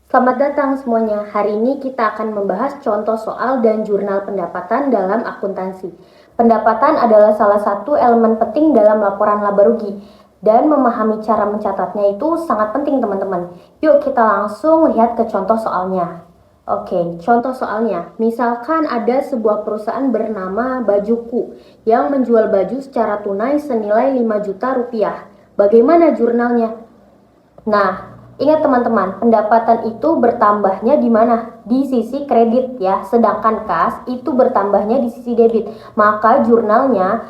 Selamat datang semuanya. Hari ini kita akan membahas contoh soal dan jurnal pendapatan dalam akuntansi. Pendapatan adalah salah satu elemen penting dalam laporan laba rugi dan memahami cara mencatatnya itu sangat penting teman-teman. Yuk kita langsung lihat ke contoh soalnya. Oke, contoh soalnya. Misalkan ada sebuah perusahaan bernama Bajuku yang menjual baju secara tunai senilai 5 juta rupiah. Bagaimana jurnalnya? Nah, ingat teman-teman, pendapatan itu bertambahnya di mana? Di sisi kredit ya, sedangkan kas itu bertambahnya di sisi debit. Maka jurnalnya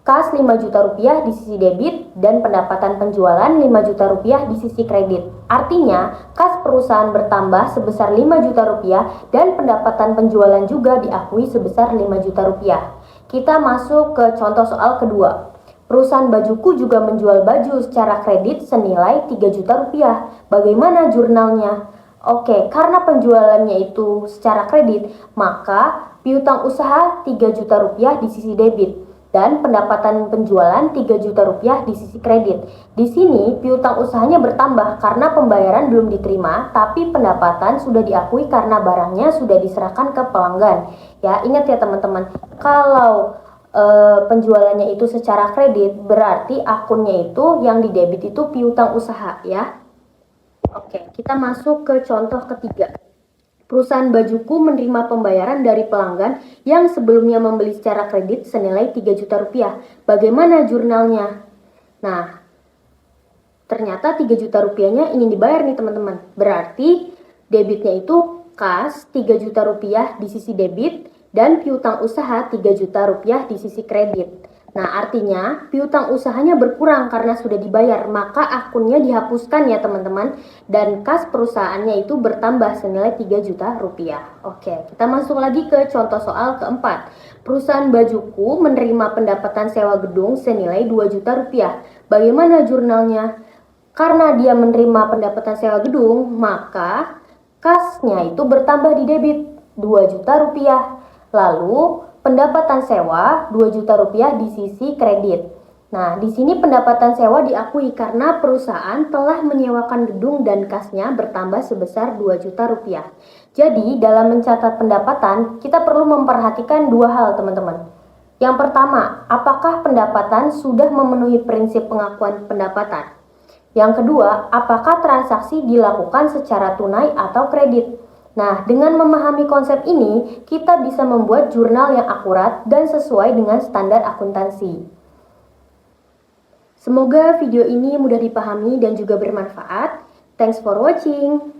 kas 5 juta rupiah di sisi debit dan pendapatan penjualan 5 juta rupiah di sisi kredit. Artinya, kas perusahaan bertambah sebesar 5 juta rupiah dan pendapatan penjualan juga diakui sebesar 5 juta rupiah. Kita masuk ke contoh soal kedua. Perusahaan Bajuku juga menjual baju secara kredit senilai 3 juta rupiah. Bagaimana jurnalnya? Oke, karena penjualannya itu secara kredit, maka piutang usaha 3 juta rupiah di sisi debit dan pendapatan penjualan 3 juta rupiah di sisi kredit. Di sini piutang usahanya bertambah karena pembayaran belum diterima, tapi pendapatan sudah diakui karena barangnya sudah diserahkan ke pelanggan. Ya, ingat ya teman-teman, kalau penjualannya itu secara kredit, berarti akunnya itu yang di debit itu piutang usaha ya. Oke, kita masuk ke contoh ketiga. Perusahaan Bajuku menerima pembayaran dari pelanggan yang sebelumnya membeli secara kredit senilai 3 juta rupiah. Bagaimana jurnalnya? Nah, ternyata 3 juta rupiahnya ingin dibayar nih teman-teman. Berarti debitnya itu kas 3 juta rupiah di sisi debit dan piutang usaha 3 juta rupiah di sisi kredit. Nah, artinya piutang usahanya berkurang karena sudah dibayar, maka akunnya dihapuskan ya teman-teman, dan kas perusahaannya itu bertambah senilai 3 juta rupiah. Oke, kita masuk lagi ke contoh soal keempat. Perusahaan Bajuku menerima pendapatan sewa gedung senilai 2 juta rupiah. Bagaimana jurnalnya? Karena dia menerima pendapatan sewa gedung, maka kasnya itu bertambah di debit 2 juta rupiah. Lalu pendapatan sewa 2 juta rupiah di sisi kredit. Nah, di sini pendapatan sewa diakui karena perusahaan telah menyewakan gedung dan kasnya bertambah sebesar 2 juta rupiah. Jadi, dalam mencatat pendapatan, kita perlu memperhatikan dua hal, teman-teman. Yang pertama, apakah pendapatan sudah memenuhi prinsip pengakuan pendapatan? Yang kedua, apakah transaksi dilakukan secara tunai atau kredit? Nah, dengan memahami konsep ini, kita bisa membuat jurnal yang akurat dan sesuai dengan standar akuntansi. Semoga video ini mudah dipahami dan juga bermanfaat. Thanks for watching.